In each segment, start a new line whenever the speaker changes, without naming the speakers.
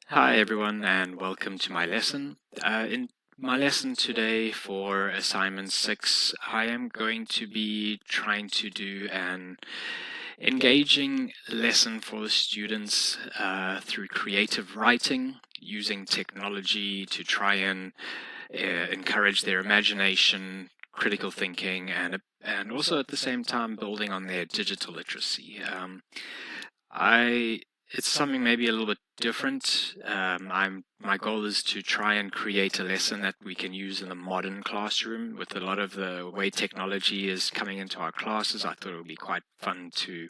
Hi everyone and welcome to my lesson. In my lesson today for assignment 6, I am going to be trying to do an engaging lesson for the students through creative writing, using technology to try and encourage their imagination, critical thinking, and also at the same time building on their digital literacy. I It's something maybe a little bit different. My goal is to try and create a lesson that we can use in the modern classroom. With a lot of the way technology is coming into our classes, I thought it would be quite fun to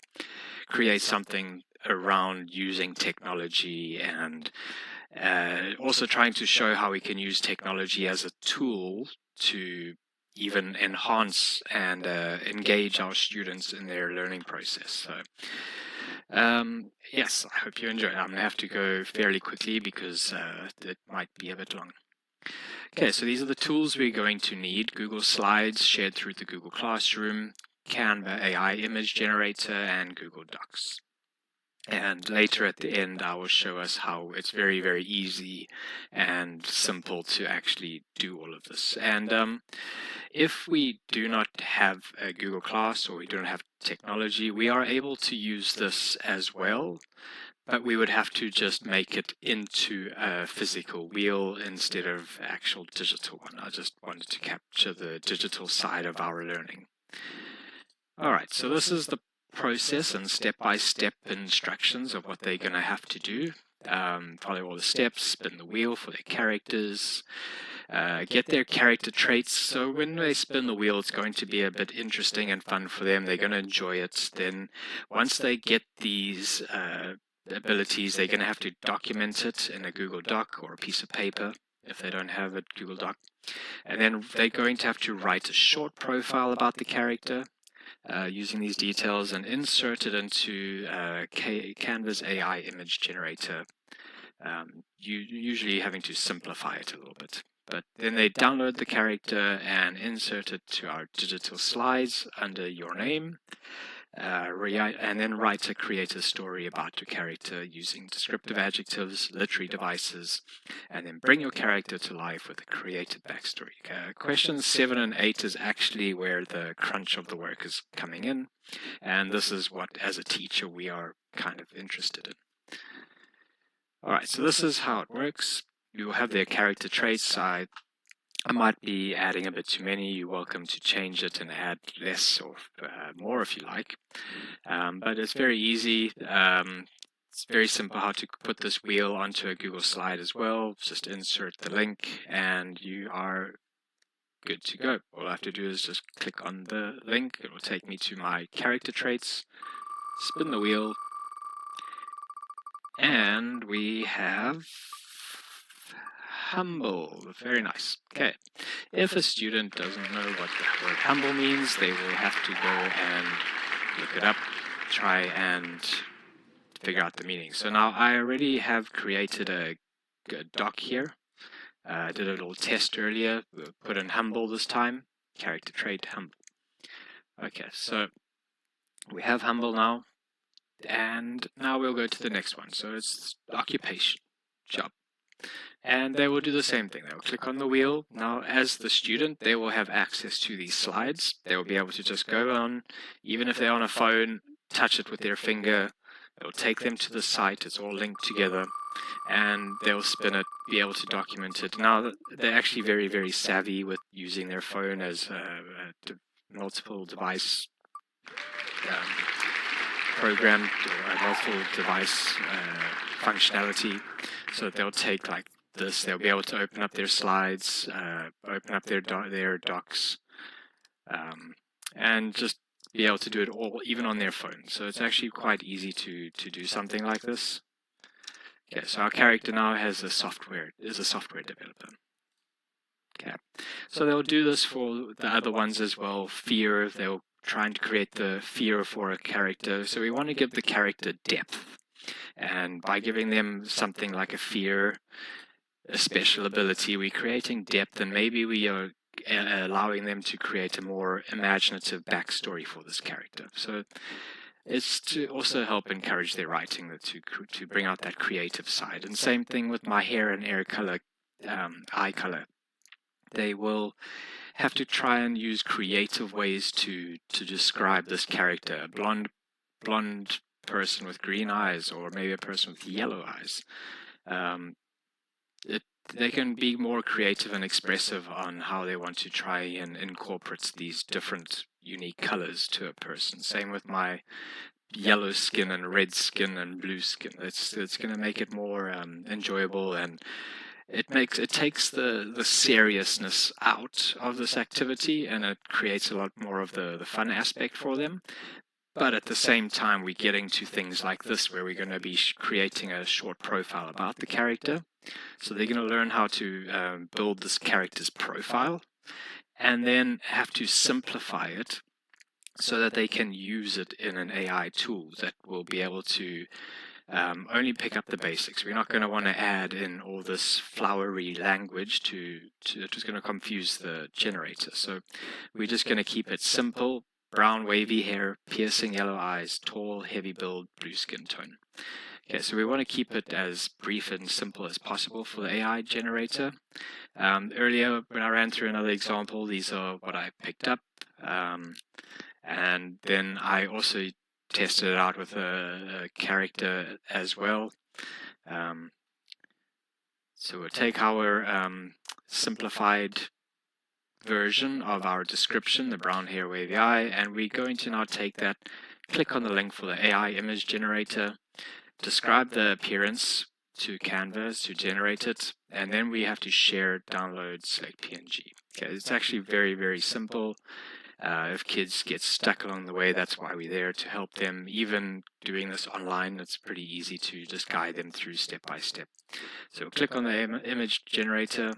create something around using technology and also trying to show how we can use technology as a tool to even enhance and engage our students in their learning process. Yes, I hope you enjoy it. I'm going to have to go fairly quickly because it might be a bit long. Okay, so these are the tools we're going to need. Google Slides shared through the Google Classroom, Canva AI image generator, and Google Docs. And later at the end, I will show us how it's very, very easy and simple to actually do all of this. And if we do not have a Google Class or we don't have technology, we are able to use this as well, but we would have to just make it into a physical wheel instead of actual digital one. I just wanted to capture the digital side of our learning. All right, so this is the process and step-by-step instructions of what they're going to have to do. Follow all the steps, spin the wheel for their characters, get their character traits. So when they spin the wheel, it's going to be a bit interesting and fun for them. They're going to enjoy it. Then once they get these abilities, they're going to have to document it in a Google Doc or a piece of paper if they don't have a Google Doc. And then they're going to have to write a short profile about the character using these details and insert it into Canva's AI image generator, usually having to simplify it a little bit. But then they download the character and insert it to our digital slides under your name, and then create a story about your character using descriptive adjectives, literary devices, and then bring your character to life with a created backstory. Questions 7 and 8 is actually where the crunch of the work is coming in, and this is what, as a teacher, we are kind of interested in. All right, so this is how it works. You will have their character traits. I might be adding a bit too many. You're welcome to change it and add less or more if you like. But it's very easy. It's very simple how to put this wheel onto a Google slide as well. Just insert the link and you are good to go. All I have to do is just click on the link. It will take me to my character traits, spin the wheel, and we have humble. Very nice. Okay. If a student doesn't know what the word humble means, they will have to go and look it up, try and figure out the meaning. So now I already have created a doc here. I did a little test earlier, put in humble this time, character trait humble. Okay, so we have humble now, and now we'll go to the next one. So it's occupation, job. And they will do the same thing. They will click on the wheel. Now, as the student, they will have access to these slides. They will be able to just go on, even if they're on a phone, touch it with their finger. It will take them to the site. It's all linked together. And they'll spin it, be able to document it. Now, they're actually very, very savvy with using their phone as a multiple device program or a multiple device functionality. So they'll take like this, they'll be able to open up their slides, open up their docs, and just be able to do it all, even on their phone. So it's actually quite easy to do something like this. Okay, so our character now is a software developer. Okay, so they'll do this for the other ones as well. Fear, they'll trying to create the fear for a character. So we want to give the character depth. And by giving them something like a fear, a special ability, we're creating depth, and maybe we are allowing them to create a more imaginative backstory for this character. So It's to also help encourage their writing, to bring out that creative side. And same thing with my hair and eye color. They will have to try and use creative ways to describe this character. A blonde person with green eyes, or maybe a person with yellow eyes. They can be more creative and expressive on how they want to try and incorporate these different unique colors to a person. Same with my yellow skin and red skin and blue skin. It's going to make it more enjoyable, and it takes the seriousness out of this activity, and it creates a lot more of the fun aspect for them. But at the same time, we're getting to things like this, where we're going to be creating a short profile about the character. So they're going to learn how to build this character's profile, and then have to simplify it so that they can use it in an AI tool that will be able to only pick up the basics. We're not going to want to add in all this flowery language it was going to confuse the generator. So we're just going to keep it simple: brown wavy hair, piercing yellow eyes, tall, heavy build, blue skin tone. Okay, so we want to keep it as brief and simple as possible for the AI generator. Earlier, when I ran through another example, these are what I picked up. And then I also tested it out with a character as well. So we'll take our simplified version of our description, the brown hair, wavy eye, and we're going to now take that, click on the link for the AI image generator, describe the appearance to Canvas to generate it, and then we have to share, download, select PNG. Okay, it's actually very, very simple. If kids get stuck along the way, that's why we're there, to help them. Even doing this online, it's pretty easy to just guide them through step by step. So click on the image generator,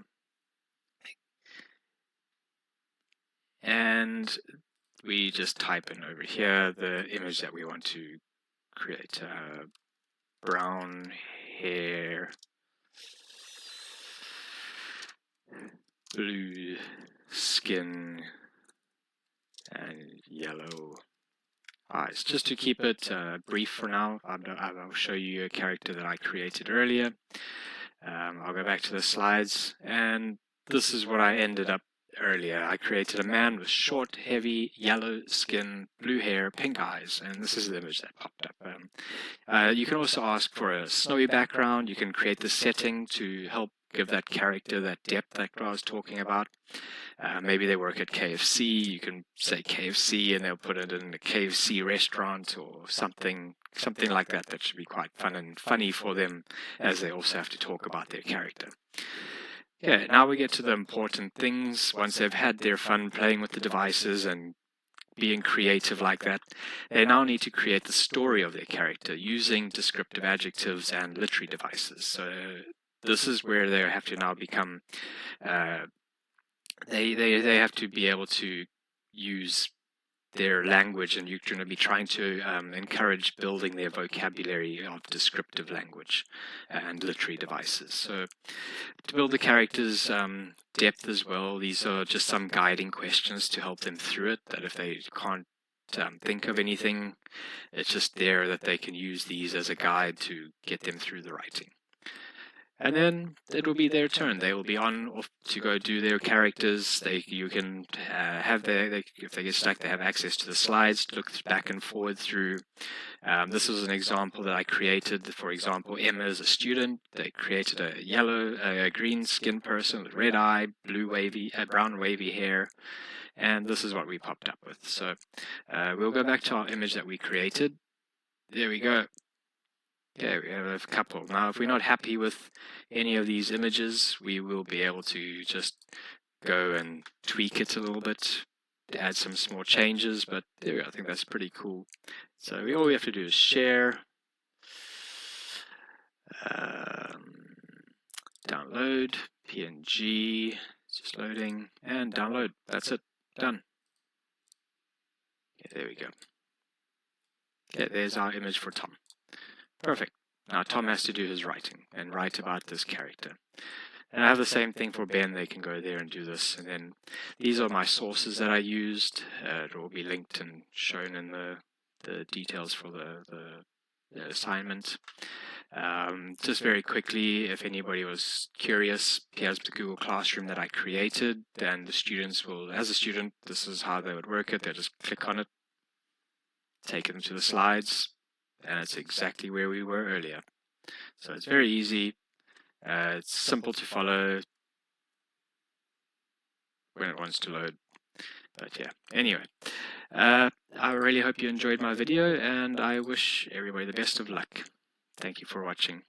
and we just type in over here the image that we want to create. Brown hair, blue skin, and yellow eyes. Just to keep it brief for now, I'll show you a character that I created earlier. I'll go back to the slides, and this is what I ended up earlier. I created a man with short, heavy, yellow skin, blue hair, pink eyes, and this is the image that popped up. You can also ask for a snowy background. You can create the setting to help give that character that depth that I was talking about. Maybe they work at KFC. You can say KFC, and they'll put it in a KFC restaurant or something like that. That should be quite fun and funny for them, as they also have to talk about their character. Yeah, now we get to the important things. Once they've had their fun playing with the devices and being creative like that, they now need to create the story of their character using descriptive adjectives and literary devices. So this is where they have to now become they have to be able to use their language, and you're going to be trying to encourage building their vocabulary of descriptive language and literary devices. So to build the character's depth as well, these are just some guiding questions to help them through it, that if they can't think of anything, it's just there that they can use these as a guide to get them through the writing. And then it will be their turn. They will be on off to go do their characters. You can have if they get stuck, they have access to the slides to look back and forward through. This was an example that I created. For example, Emma is a student. They created a green skin person with red eye, brown wavy hair, and this is what we popped up with. So we'll go back to our image that we created. There we go. Okay, we have a couple. Now, if we're not happy with any of these images, we will be able to just go and tweak it a little bit, to add some small changes, but there we go. I think that's pretty cool. So all we have to do is share, download, PNG, it's just loading, and download. That's it, done. Okay, there we go. Okay, there's our image for Tom. Perfect. Now Tom has to do his writing and write about this character. And I have the same thing for Ben. They can go there and do this. And then these are my sources that I used. It will be linked and shown in the the details for the assignment. Just very quickly, if anybody was curious, here's the Google Classroom that I created, and the students will, as a student, this is how they would work it. They'll just click on it, take them to the slides, and it's exactly where we were earlier. So it's very easy. It's simple to follow when it wants to load. But yeah, anyway, I really hope you enjoyed my video, and I wish everybody the best of luck. Thank you for watching.